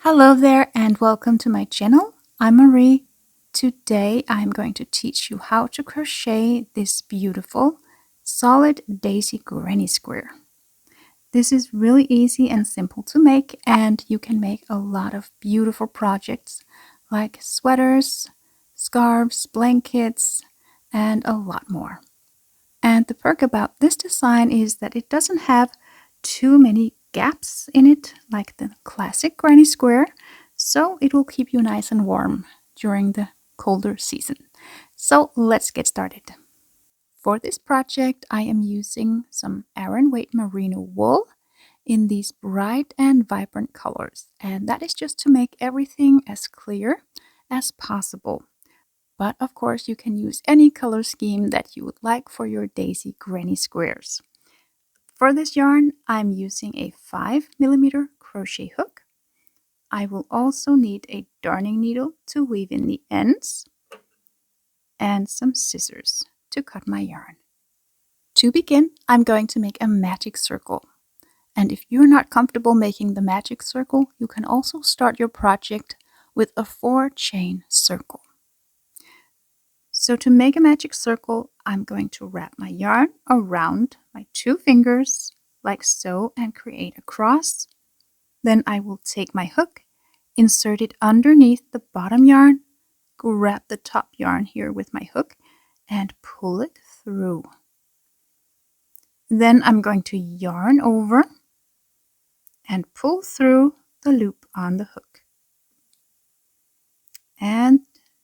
Hello there and welcome to my channel. I'm Marie. Today I'm going to teach you how to crochet this beautiful solid daisy granny square. This is really easy and simple to make, and you can make a lot of beautiful projects like sweaters, scarves, blankets, and a lot more. And the perk about this design is that it doesn't have too many gaps in it like the classic granny square, so it will keep you nice and warm during the colder season. So let's get started. For this project, I am using some Aran weight merino wool in these bright and vibrant colors, and that is just to make everything as clear as possible. But of course, you can use any color scheme that you would like for your daisy granny squares. For this yarn, I'm using a 5mm crochet hook. I will also need a darning needle to weave in the ends and some scissors to cut my yarn. To begin, I'm going to make a magic circle. And if you're not comfortable making the magic circle, you can also start your project with a 4-chain circle. So to make a magic circle, I'm going to wrap my yarn around my 2 fingers like so and create a cross. Then I will take my hook, insert it underneath the bottom yarn, grab the top yarn here with my hook and pull it through. Then I'm going to yarn over and pull through the loop on the hook. And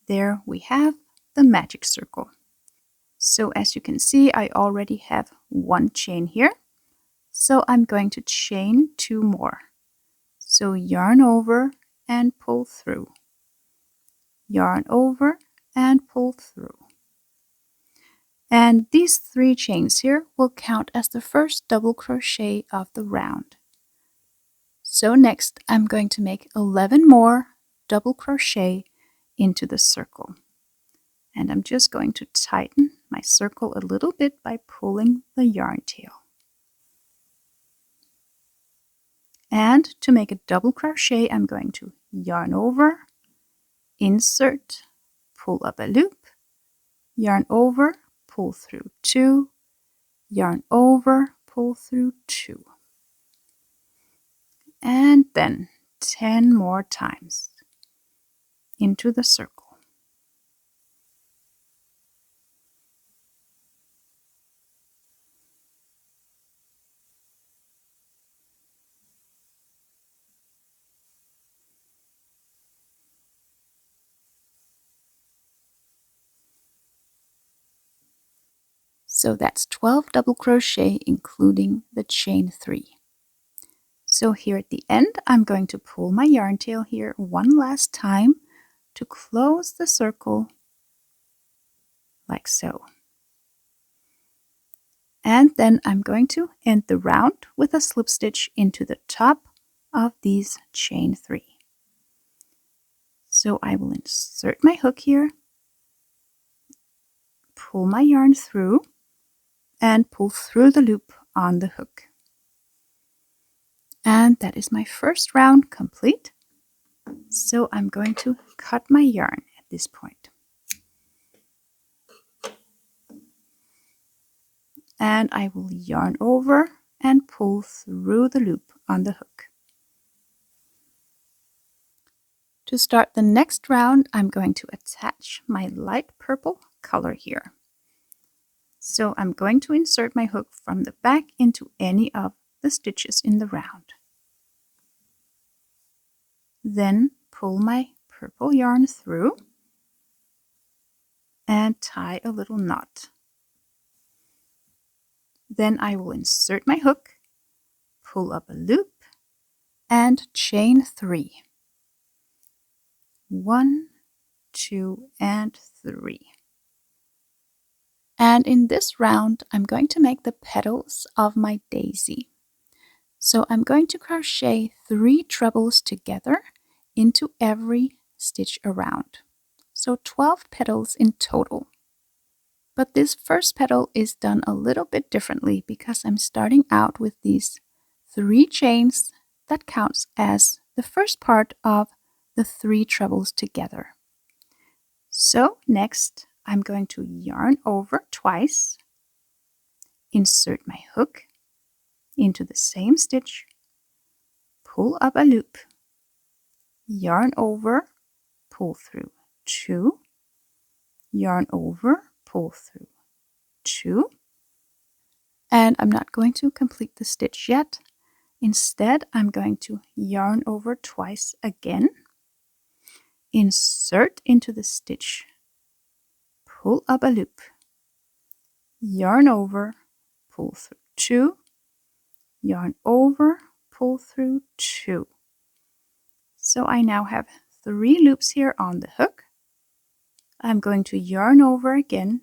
there we have the magic circle. So as you can see, I already have 1 chain here. So I'm going to chain 2 more. So yarn over and pull through. Yarn over and pull through. And these 3 chains here will count as the first double crochet of the round. So next I'm going to make 11 more double crochet into the circle. And I'm just going to tighten my circle a little bit by pulling the yarn tail. And to make a double crochet, I'm going to yarn over, insert, pull up a loop, yarn over, pull through 2, yarn over, pull through 2. And then 10 more times into the circle. So that's 12 double crochet including the chain 3. So here at the end, I'm going to pull my yarn tail here one last time to close the circle like so. And then I'm going to end the round with a slip stitch into the top of these chain 3. So I will insert my hook here, pull my yarn through, and pull through the loop on the hook. And that is my first round complete. So I'm going to cut my yarn at this point. And I will yarn over and pull through the loop on the hook. To start the next round, I'm going to attach my light purple color here. So I'm going to insert my hook from the back into any of the stitches in the round. Then pull my purple yarn through and tie a little knot. Then I will insert my hook, pull up a loop, and chain 3. 1, 2, and 3. And in this round, I'm going to make the petals of my daisy. So I'm going to crochet 3 trebles together into every stitch around. So 12 petals in total. But this first petal is done a little bit differently because I'm starting out with these 3 chains that counts as the first part of the 3 trebles together. So next I'm going to yarn over twice, insert my hook into the same stitch, pull up a loop, yarn over, pull through 2, yarn over, pull through 2, and I'm not going to complete the stitch yet. Instead, I'm going to yarn over twice again, insert into the stitch, pull up a loop, yarn over, pull through 2, yarn over, pull through 2. So I now have 3 loops here on the hook. I'm going to yarn over again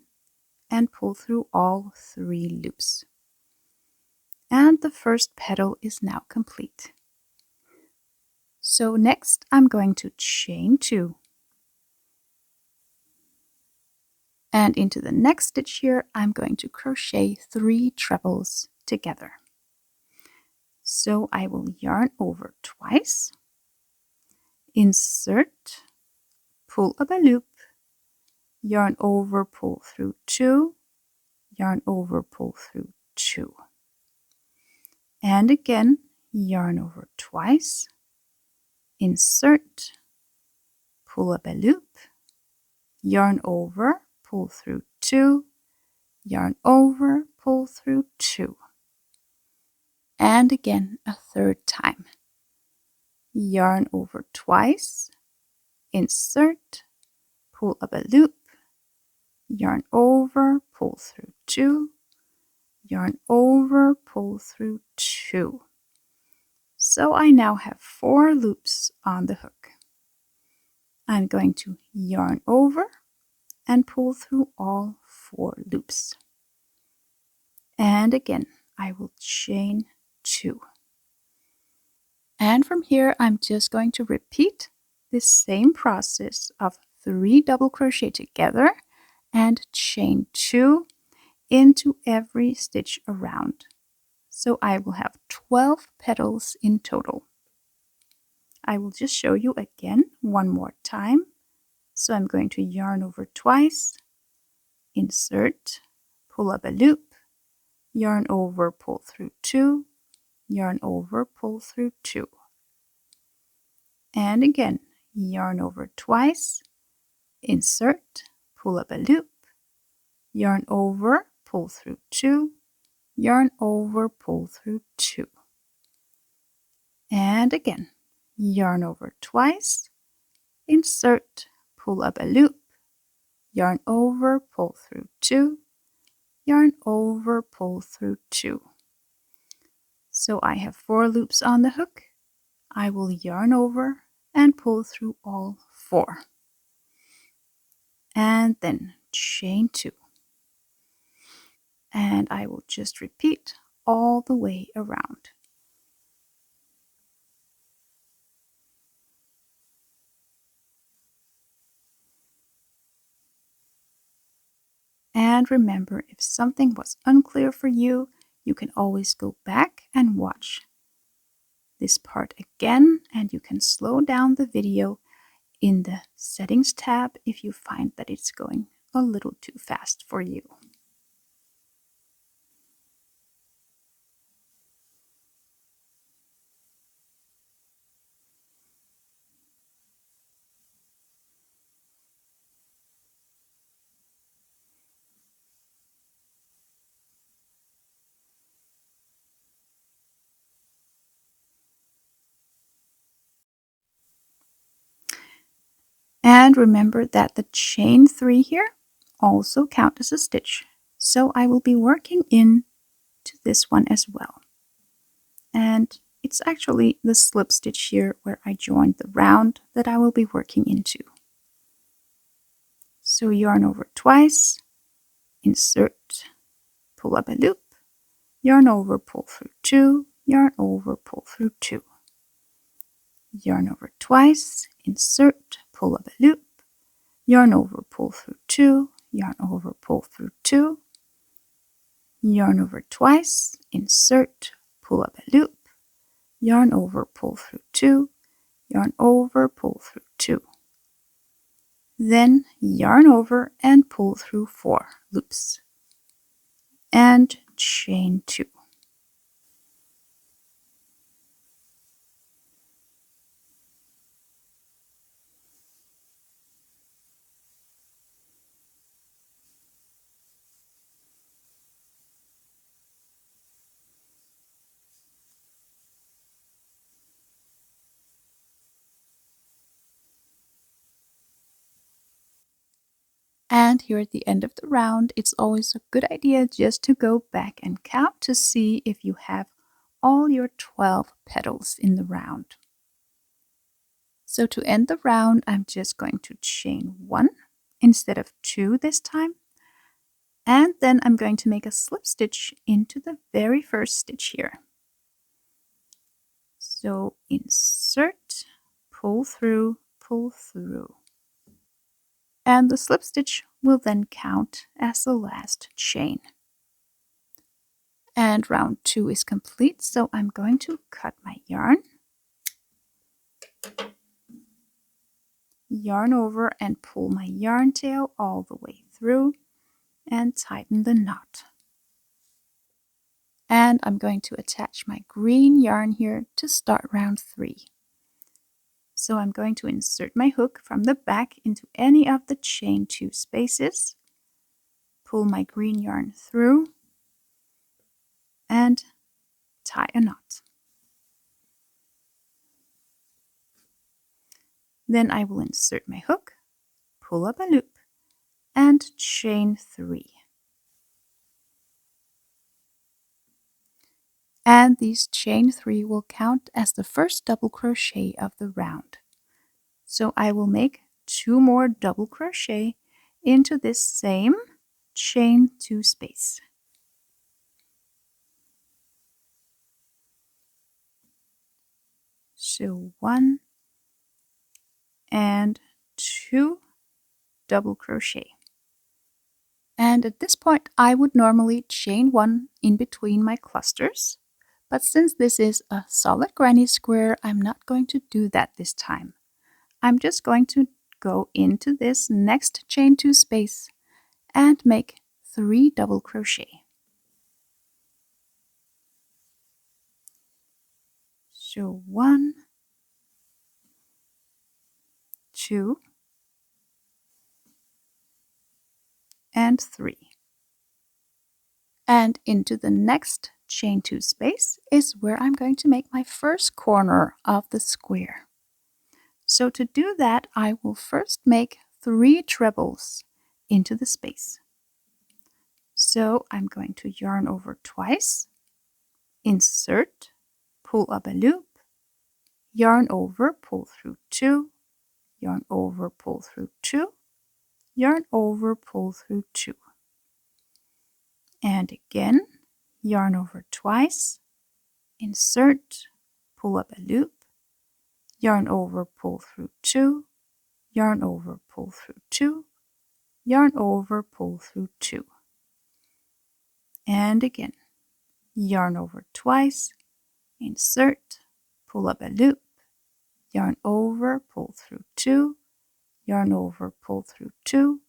and pull through all 3 loops. And the first petal is now complete. So next I'm going to chain 2. And into the next stitch here, I'm going to crochet 3 trebles together. So I will yarn over twice, insert, pull up a loop, yarn over, pull through 2, yarn over, pull through 2. And again, yarn over twice, insert, pull up a loop, yarn over, pull through 2, yarn over, pull through 2. And again a third time. Yarn over twice, insert, pull up a loop, yarn over, pull through 2, yarn over, pull through 2. So I now have 4 loops on the hook. I'm going to yarn over and pull through all 4 loops. And again, I will chain 2. And from here, I'm just going to repeat this same process of 3 double crochet together and chain 2 into every stitch around. So I will have 12 petals in total. I will just show you again one more time. So I'm going to yarn over twice, insert, pull up a loop, yarn over, pull through 2, yarn over, pull through 2. And again, yarn over twice, insert, pull up a loop, yarn over, pull through 2, yarn over, pull through 2. And again, yarn over twice, insert, pull up a loop, yarn over, pull through 2, yarn over, pull through 2. So I have 4 loops on the hook. I will yarn over and pull through all 4. And then chain 2. And I will just repeat all the way around. And remember, if something was unclear for you, you can always go back and watch this part again, and you can slow down the video in the settings tab if you find that it's going a little too fast for you. And remember that the chain 3 here also count as a stitch. So I will be working in to this one as well. And it's actually the slip stitch here where I joined the round that I will be working into. So yarn over twice, insert, pull up a loop, yarn over, pull through 2, yarn over, pull through 2. Yarn over twice, insert, pull up a loop, yarn over, pull through 2, yarn over, pull through 2, yarn over twice, insert, pull up a loop, yarn over, pull through 2, yarn over, pull through 2. Then yarn over and pull through 4 loops. And chain 2. And here at the end of the round, it's always a good idea just to go back and count to see if you have all your 12 petals in the round. So to end the round, I'm just going to chain 1 instead of 2 this time. And then I'm going to make a slip stitch into the very first stitch here. So insert, pull through, pull through. And the slip stitch will then count as the last chain. And round 2 is complete, so I'm going to cut my yarn. Yarn over and pull my yarn tail all the way through and tighten the knot. And I'm going to attach my green yarn here to start round 3. So I'm going to insert my hook from the back into any of the chain 2 spaces, pull my green yarn through, and tie a knot. Then I will insert my hook, pull up a loop, and chain 3. And these chain 3 will count as the first double crochet of the round. So I will make 2 more double crochet into this same chain 2 space. So 1 and 2 double crochet. And at this point I would normally chain 1 in between my clusters, but since this is a solid granny square, I'm not going to do that this time. I'm just going to go into this next chain 2 space and make 3 double crochet. So 1, 2, and 3. And into the next chain 2 space is where I'm going to make my first corner of the square. So to do that, I will first make 3 trebles into the space. So I'm going to yarn over twice, insert, pull up a loop, yarn over, pull through 2, yarn over, pull through 2, yarn over, pull through 2. And again, yarn over twice, insert, pull up a loop, yarn over, pull through 2, yarn over, pull through 2, yarn over, pull through 2. And again, yarn over twice, insert, pull up a loop, yarn over, pull through 2, yarn over, pull through 2,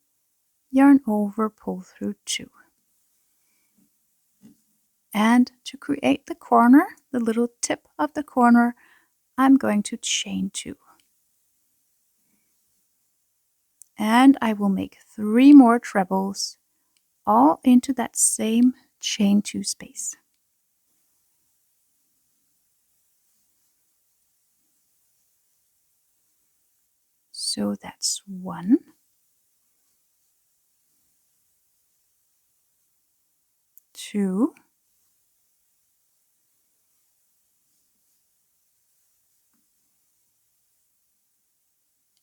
yarn over, pull through 2. And to create the corner, the little tip of the corner, I'm going to chain 2. And I will make 3 more trebles all into that same chain 2 space. So that's 1, 2,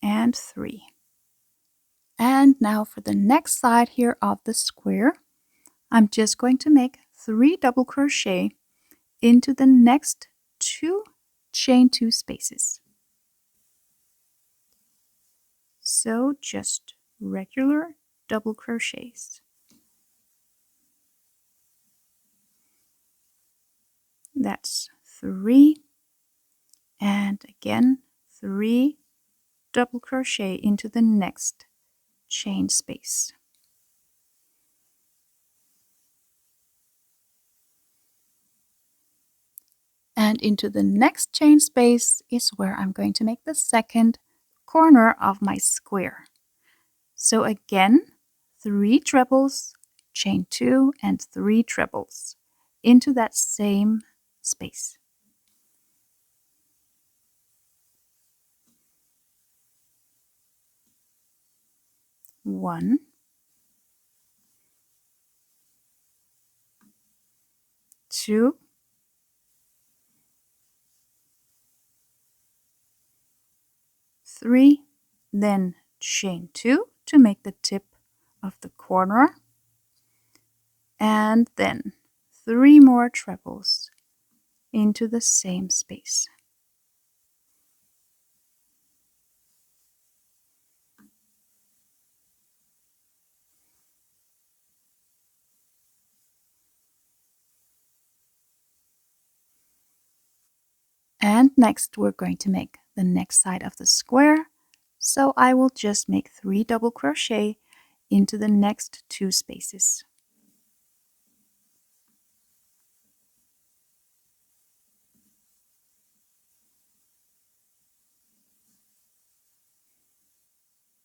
and 3. And now for the next side here of the square, I'm just going to make 3 double crochet into the next 2 chain 2 spaces. So just regular double crochets. That's 3, and again 3 double crochet into the next chain space. And into the next chain space is where I'm going to make the second corner of my square. So again, 3 trebles, chain 2 and 3 trebles into that same space. 1, 2, 3, then chain 2 to make the tip of the corner, and then 3 more trebles into the same space. And next we're going to make the next side of the square, so I will just make 3 double crochet into the next 2 spaces.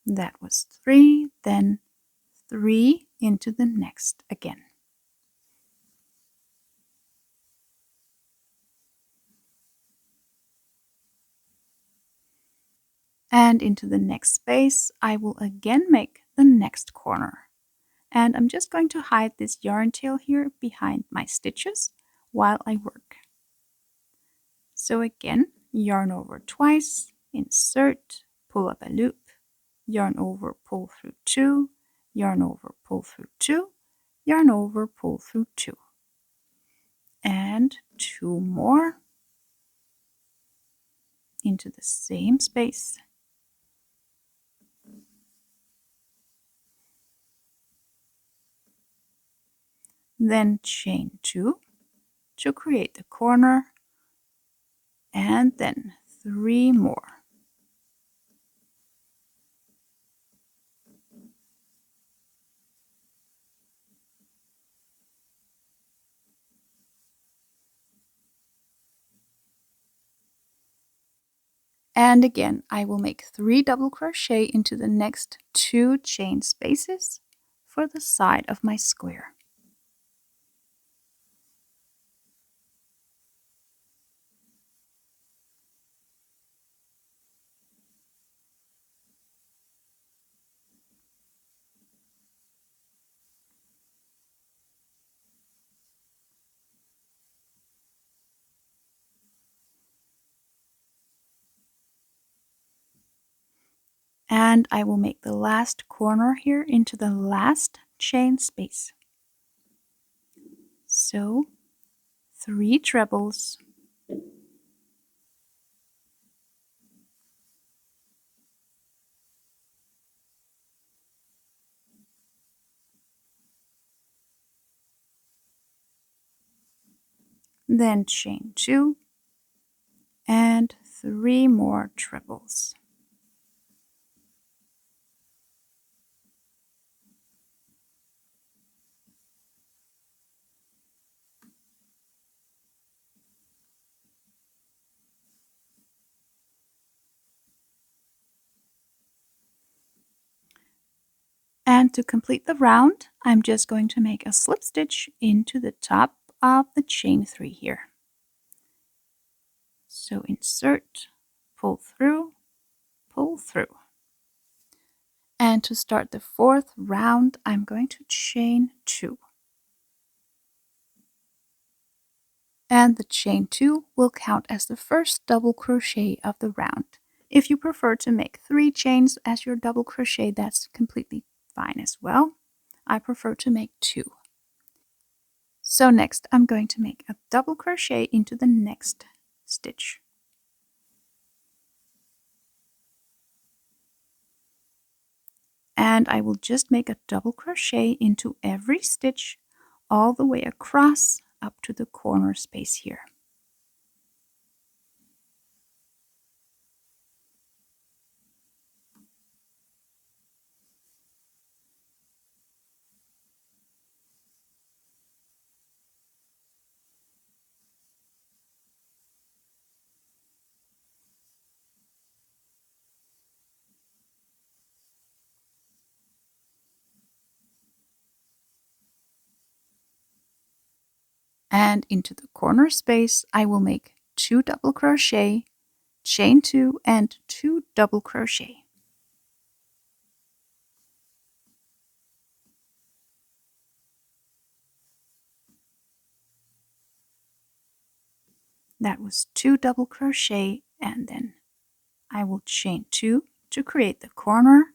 That was 3, then 3 into the next again. And into the next space, I will again make the next corner. And I'm just going to hide this yarn tail here behind my stitches while I work. So again, yarn over twice, insert, pull up a loop, yarn over, pull through 2, yarn over, pull through 2, yarn over, pull through 2. And 2 more into the same space. Then chain 2 to create the corner, and then 3 more. And again, I will make 3 double crochet into the next 2 chain spaces for the side of my square. And I will make the last corner here into the last chain space. So 3 trebles, then chain 2 and 3 more trebles. And to complete the round, I'm just going to make a slip stitch into the top of the chain 3 here. So insert, pull through, pull through. And to start the 4th round, I'm going to chain 2. And the chain 2 will count as the first double crochet of the round. If you prefer to make 3 chains as your double crochet, that's completely fine as well. I prefer to make 2. So next I'm going to make a double crochet into the next stitch. And I will just make a double crochet into every stitch all the way across up to the corner space here. And into the corner space, I will make 2 double crochet, chain 2 and 2 double crochet. That was 2 double crochet, and then I will chain 2 to create the corner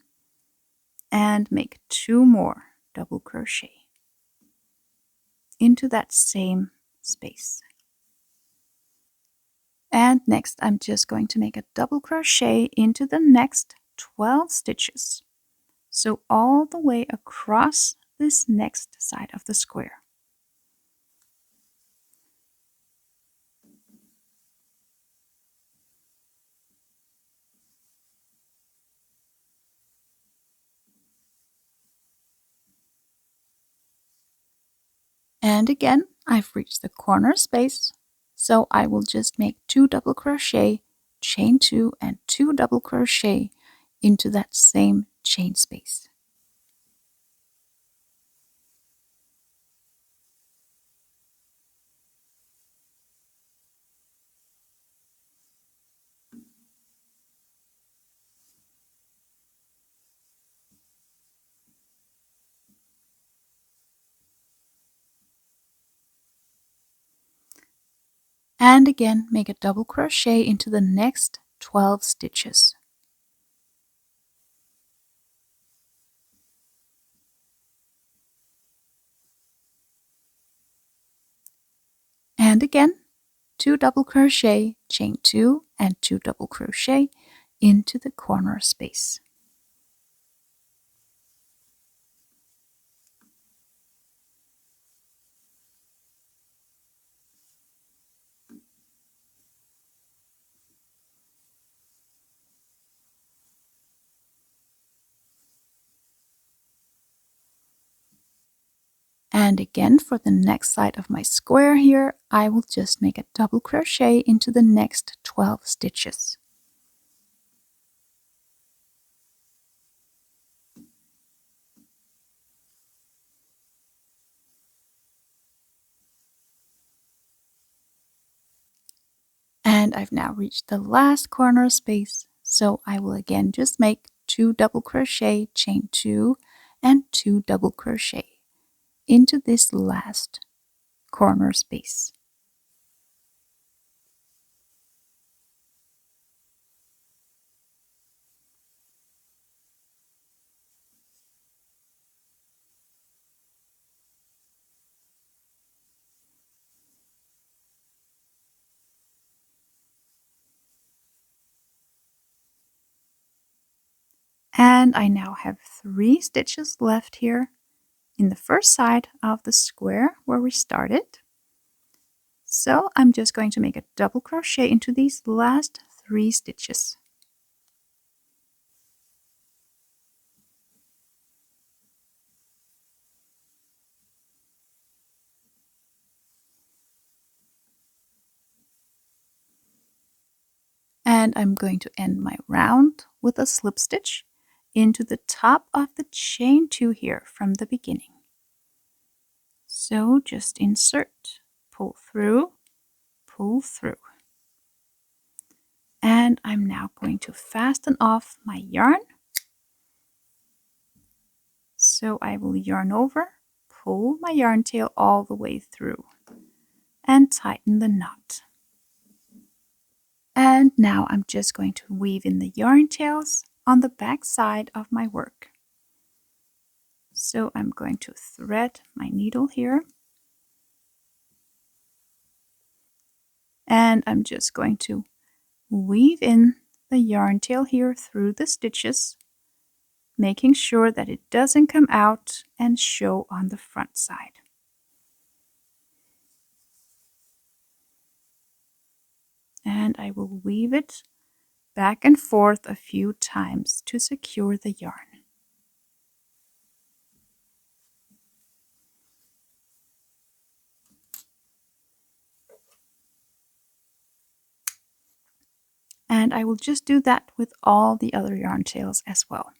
and make 2 more double crochet into that same space. And next I'm just going to make a double crochet into the next 12 stitches. So all the way across this next side of the square. And again, I've reached the corner space, so I will just make 2 double crochet, chain 2 and 2 double crochet into that same chain space. And again, make a double crochet into the next 12 stitches. And again, 2 double crochet, chain 2 and 2 double crochet into the corner space. And again, for the next side of my square here, I will just make a double crochet into the next 12 stitches. And I've now reached the last corner space, so I will again just make 2 double crochet, chain 2 and 2 double crochet into this last corner space. And I now have 3 stitches left here in the first side of the square where we started. So I'm just going to make a double crochet into these last 3 stitches. And I'm going to end my round with a slip stitch into the top of the chain 2 here from the beginning. So just insert, pull through, and I'm now going to fasten off my yarn. So I will yarn over, pull my yarn tail all the way through, and tighten the knot. And now I'm just going to weave in the yarn tails on the back side of my work. So I'm going to thread my needle here. And I'm just going to weave in the yarn tail here through the stitches, making sure that it doesn't come out and show on the front side. And I will weave it back and forth a few times to secure the yarn. And I will just do that with all the other yarn tails as well.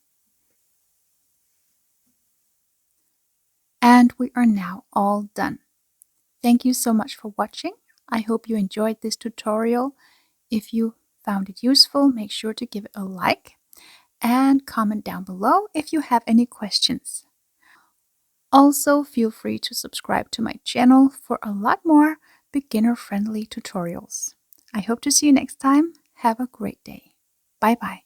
And we are now all done. Thank you so much for watching. I hope you enjoyed this tutorial. If you found it useful, make sure to give it a like and comment down below if you have any questions. Also, feel free to subscribe to my channel for a lot more beginner-friendly tutorials. I hope to see you next time. Have a great day. Bye bye.